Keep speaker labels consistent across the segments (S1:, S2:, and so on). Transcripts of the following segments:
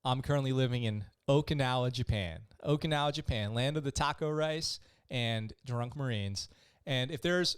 S1: I'm currently living in Okinawa, Japan. Okinawa, Japan, land of the taco rice and drunk Marines. And if there's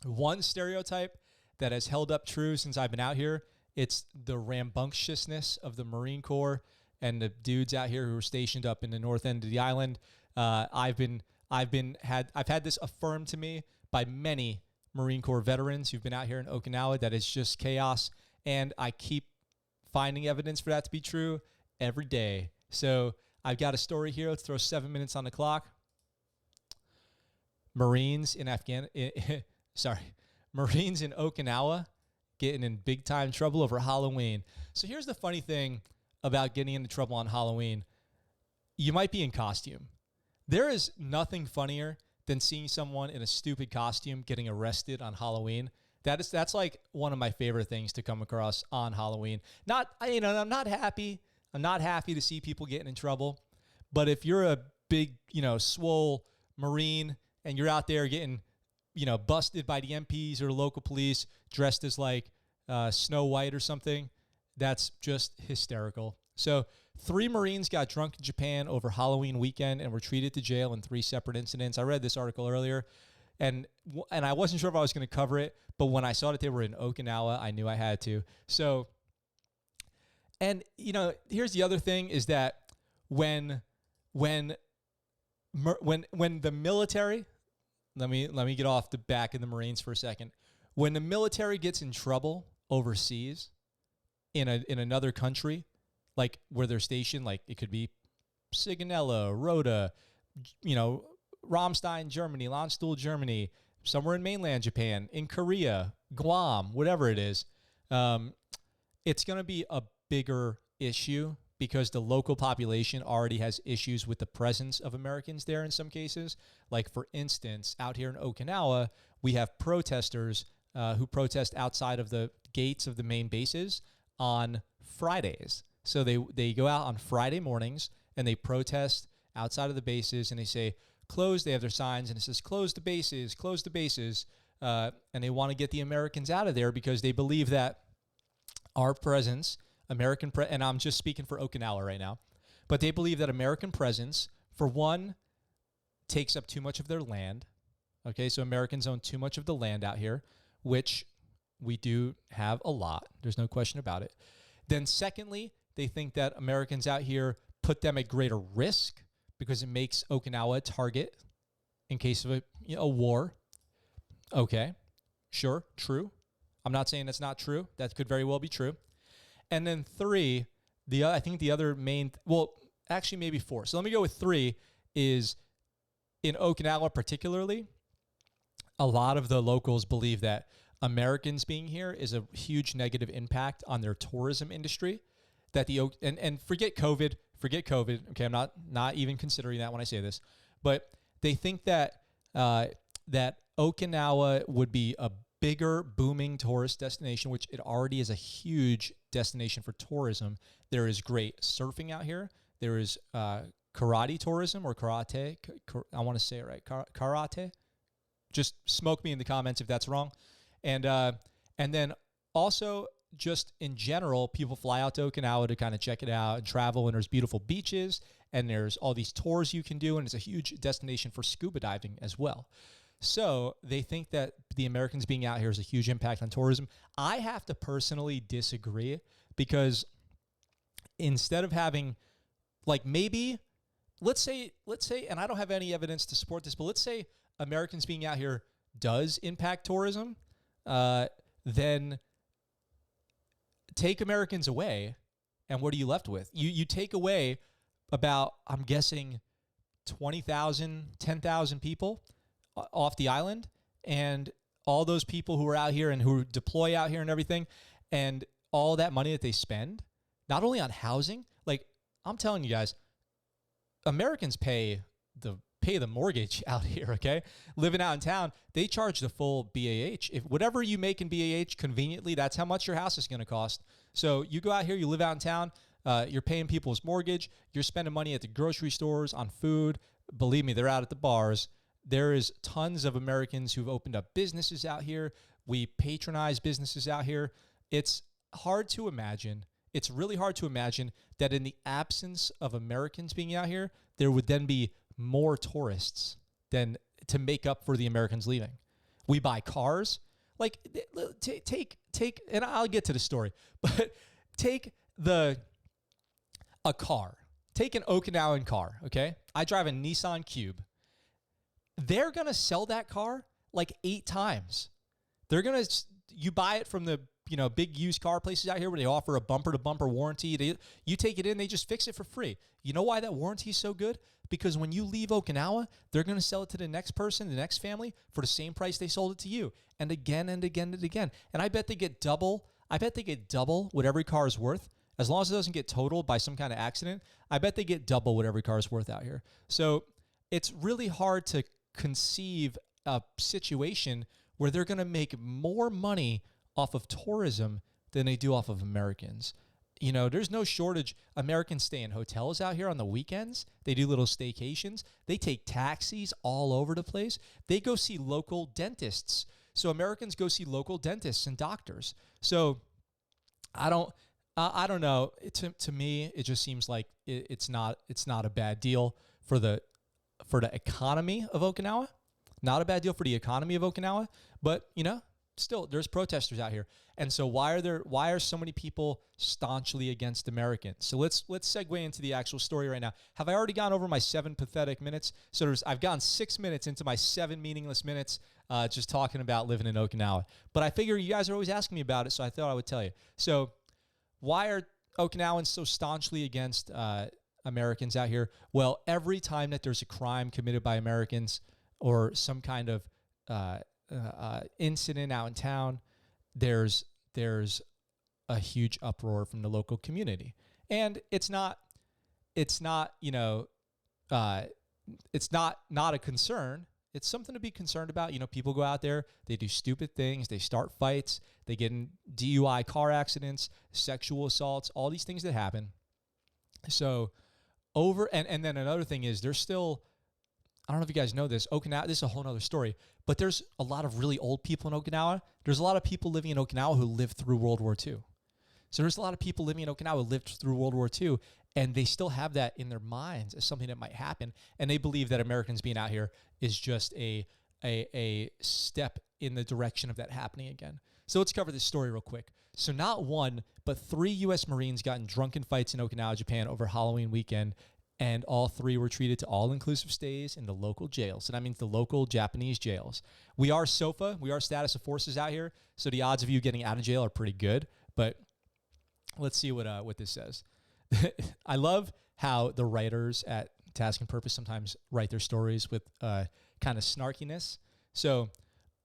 S1: one stereotype that has held up true since I've been out here, it's the rambunctiousness of the Marine Corps and the dudes out here who are stationed up in the north end of the island. I've had this affirmed to me by many Marine Corps veterans who've been out here in Okinawa that it's just chaos, and I keep finding evidence for that to be true every day. So I've got a story here. Let's throw 7 minutes on the clock. Marines in Marines in Okinawa getting in big time trouble over Halloween. So here's the funny thing about getting into trouble on Halloween. You might be in costume. There is nothing funnier than seeing someone in a stupid costume getting arrested on Halloween. That's like one of my favorite things to come across on Halloween. I'm not happy. I'm not happy to see people getting in trouble. But if you're a big, swole Marine and you're out there getting, busted by the MPs or local police dressed as like Snow White or something, that's just hysterical. So 3 Marines got drunk in Japan over Halloween weekend and were treated to jail in 3 separate incidents. I read this article earlier, and I wasn't sure if I was going to cover it, but when I saw that they were in Okinawa, I knew I had to. So, and here's the other thing is that when the military, let me get off the back of the Marines for a second. When the military gets in trouble overseas in another country, like where they're stationed, like it could be Sigonella, Rota, Ramstein, Germany, Landstuhl, Germany, somewhere in mainland Japan, in Korea, Guam, whatever it is, it's going to be a bigger issue because the local population already has issues with the presence of Americans there in some cases. Like, for instance, out here in Okinawa, we have protesters who protest outside of the gates of the main bases on Fridays. So they go out on Friday mornings and they protest outside of the bases and they say, close. They have their signs and it says, close the bases, close the bases. And they want to get the Americans out of there because they believe that our presence, and I'm just speaking for Okinawa right now, but they believe that American presence, for one, takes up too much of their land. Okay, so Americans own too much of the land out here, which we do have a lot. There's no question about it. Then secondly, they think that Americans out here put them at greater risk because it makes Okinawa a target in case of a war. Okay, sure, true. I'm not saying that's not true. That could very well be true. And then 3, I think the other main, actually maybe 4. So let me go with 3 is in Okinawa particularly, a lot of the locals believe that Americans being here is a huge negative impact on their tourism industry. That and forget COVID. Okay, I'm not even considering that when I say this, but they think that that Okinawa would be a bigger booming tourist destination, which it already is a huge destination for tourism. There is great surfing out here. There is karate tourism or karate. I want to say it right. Karate. Just smoke me in the comments if that's wrong. And then also just in general, people fly out to Okinawa to kind of check it out and travel. And there's beautiful beaches and there's all these tours you can do. And it's a huge destination for scuba diving as well. So they think that the Americans being out here is a huge impact on tourism. I have to personally disagree because instead of having, like, maybe, let's say, and I don't have any evidence to support this, but let's say Americans being out here does impact tourism, then take Americans away, and what are you left with? You take away about, I'm guessing, 20,000, 10,000 people off the island, and all those people who are out here and who deploy out here and everything, and all that money that they spend, not only on housing, like, I'm telling you guys, Americans pay the mortgage out here, okay? Living out in town, they charge the full BAH. If whatever you make in BAH conveniently, that's how much your house is going to cost. So you go out here, you live out in town, you're paying people's mortgage, you're spending money at the grocery stores on food. Believe me, they're out at the bars. There is tons of Americans who've opened up businesses out here. We patronize businesses out here. It's hard to imagine it's really hard to imagine that in the absence of Americans being out here, there would then be more tourists than to make up for the Americans leaving. We buy cars. Like, take, and I'll get to the story, but take a car. Take an Okinawan car, okay? I drive a Nissan Cube. They're going to sell that car like 8 times. They're going to, you buy it from the, big used car places out here where they offer a bumper-to-bumper warranty. You take it in, they just fix it for free. You know why that warranty is so good? Because when you leave Okinawa, they're going to sell it to the next person, the next family, for the same price they sold it to you. And again and again and again. And I bet they get double. I bet they get double what every car is worth. As long as it doesn't get totaled by some kind of accident, I bet they get double what every car is worth out here. So it's really hard to conceive a situation where they're going to make more money off of tourism than they do off of Americans. There's no shortage. Americans stay in hotels out here on the weekends. They do little staycations. They take taxis all over the place. They go see local dentists. So Americans go see local dentists and doctors. So I don't know. To me, it just seems like it's not a bad deal for the economy of Okinawa. Not a bad deal for the economy of Okinawa, but still there's protesters out here. And so why are so many people staunchly against Americans? So let's segue into the actual story right now. Have I already gone over my 7 pathetic minutes? So I've gone 6 minutes into my 7 meaningless minutes just talking about living in Okinawa. But I figure you guys are always asking me about it, so I thought I would tell you. So why are Okinawans so staunchly against Americans out here? Well, every time that there's a crime committed by Americans or some kind of incident out in town, there's a huge uproar from the local community. And it's not a concern. It's something to be concerned about. People go out there, they do stupid things, they start fights, they get in DUI car accidents, sexual assaults, all these things that happen. So and then another thing is there's still, I don't know if you guys know this, Okinawa, this is a whole other story, but there's a lot of really old people in Okinawa. There's a lot of people living in Okinawa who lived through World War II. So there's a lot of people living in Okinawa who lived through World War II, and they still have that in their minds as something that might happen. And they believe that Americans being out here is just a step in the direction of that happening again. So let's cover this story real quick. So not 1, but 3 U.S. Marines got in drunken fights in Okinawa, Japan over Halloween weekend, and all 3 were treated to all-inclusive stays in the local jails. So that means the local Japanese jails. We are SOFA. We are status of forces out here, so the odds of you getting out of jail are pretty good. But let's see what this says. I love how the writers at Task and Purpose sometimes write their stories with kind of snarkiness. So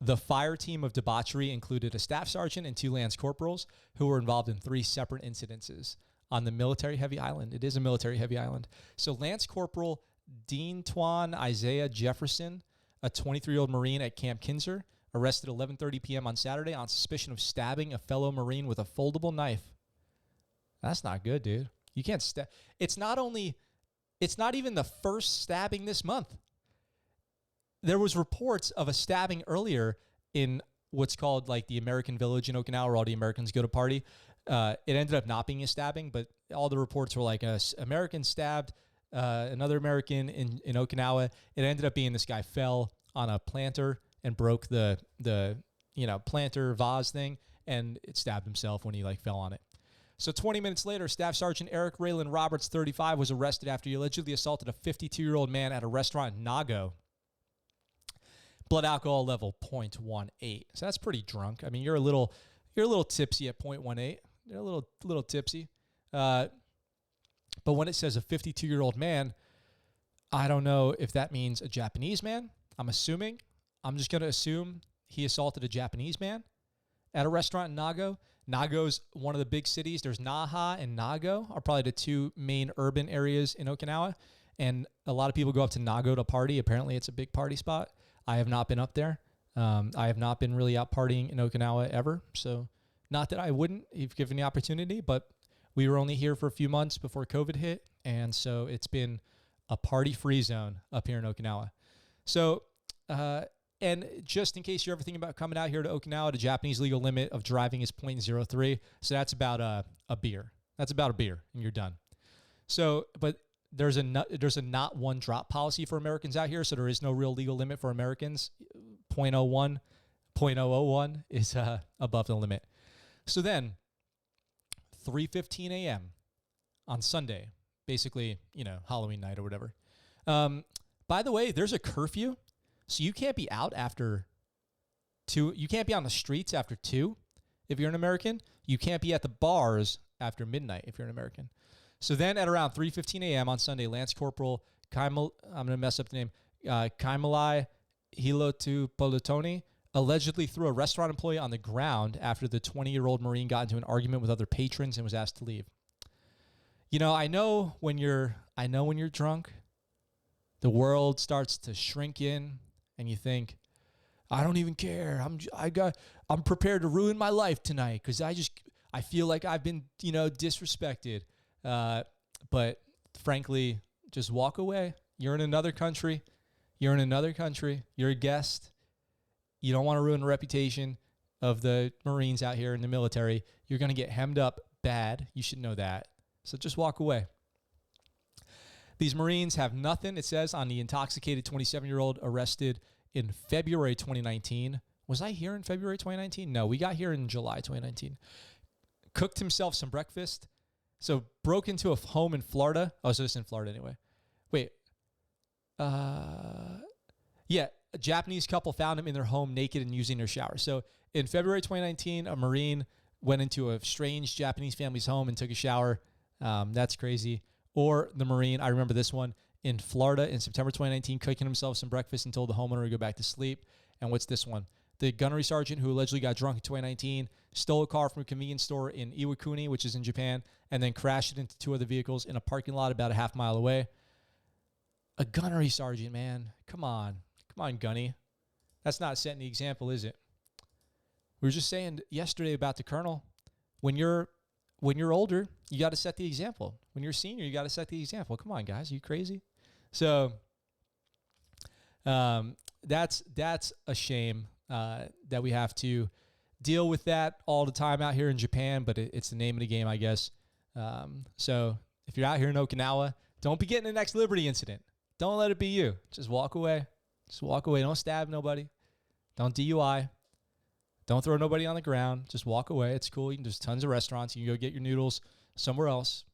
S1: the fire team of debauchery included a staff sergeant and 2 lance corporals who were involved in 3 separate incidences on the military-heavy island. It is a military-heavy island. So Lance Corporal Dean Twan Isaiah Jefferson, a 23-year-old Marine at Camp Kinzer, arrested 11:30 p.m. on Saturday on suspicion of stabbing a fellow Marine with a foldable knife. That's not good, dude. You can't stab. It's not even the first stabbing this month. There was reports of a stabbing earlier in what's called like the American Village in Okinawa, where all the Americans go to party. It ended up not being a stabbing, but all the reports were like a American stabbed another American in Okinawa. It ended up being this guy fell on a planter and broke the planter vase thing, and it stabbed himself when he fell on it. So 20 minutes later, Staff Sergeant Eric Raylan Roberts, 35, was arrested after he allegedly assaulted a 52-year-old man at a restaurant in Nago. Blood alcohol level 0.18. So that's pretty drunk. I mean, you're a little tipsy at 0.18. You're a little tipsy. But when it says a 52-year-old man, I don't know if that means a Japanese man. I'm just going to assume he assaulted a Japanese man at a restaurant in Nago. Nago's one of the big cities. There's Naha and Nago are probably the 2 main urban areas in Okinawa. And a lot of people go up to Nago to party. Apparently, it's a big party spot. I have not been up there. I have not been really out partying in Okinawa ever. So not that I wouldn't if given the opportunity, but we were only here for a few months before COVID hit. And so it's been a party-free zone up here in Okinawa. So, and just in case you're ever thinking about coming out here to Okinawa, the Japanese legal limit of driving is 0.03. So that's about a beer. That's about a beer, and you're done. So, but there's a not one drop policy for Americans out here, so there is no real legal limit for Americans. 0.01, 0.001 is above the limit. So then, 3:15 a.m. on Sunday, basically, Halloween night or whatever. By the way, there's a curfew, so you can't be out after 2. You can't be on the streets after 2 if you're an American. You can't be at the bars after midnight if you're an American. So then at around 3:15 a.m. on Sunday, Lance Corporal I'm going to mess up the name, Kaimalai Hilotu Polutoni allegedly threw a restaurant employee on the ground after the 20-year-old Marine got into an argument with other patrons and was asked to leave. I know when you're drunk, the world starts to shrink in and you think, I don't even care. I'm prepared to ruin my life tonight because I feel like I've been, disrespected. But frankly, just walk away. You're in another country. You're a guest. You don't want to ruin the reputation of the Marines out here in the military. You're going to get hemmed up bad. You should know that. So just walk away. These Marines have nothing, it says, on the intoxicated 27-year-old arrested in February 2019. Was I here in February 2019? No, we got here in July 2019. Cooked himself some breakfast. So broke into a home in Florida. Oh, so it's in Florida anyway. Wait. Yeah, a Japanese couple found him in their home naked and using their shower. So in February 2019, a Marine went into a strange Japanese family's home and took a shower. That's crazy. Or the Marine, I remember this one, in Florida in September 2019, cooking himself some breakfast and told the homeowner to go back to sleep. And what's this one? The gunnery sergeant who allegedly got drunk in 2019 stole a car from a convenience store in Iwakuni, which is in Japan, and then crashed it into 2 other vehicles in a parking lot about a half mile away. A gunnery sergeant, man. Come on, Gunny. That's not setting the example, is it? We were just saying yesterday about the colonel. When you're older, you got to set the example. When you're a senior, you got to set the example. Come on, guys. Are you crazy? So that's a shame that we have to deal with that all the time out here in Japan, but it's the name of the game, I guess. So if you're out here in Okinawa, don't be getting the next Liberty incident. Don't let it be you. Just walk away. Don't stab nobody. Don't DUI. Don't throw nobody on the ground. Just walk away. It's cool. There's tons of restaurants. You can go get your noodles somewhere else.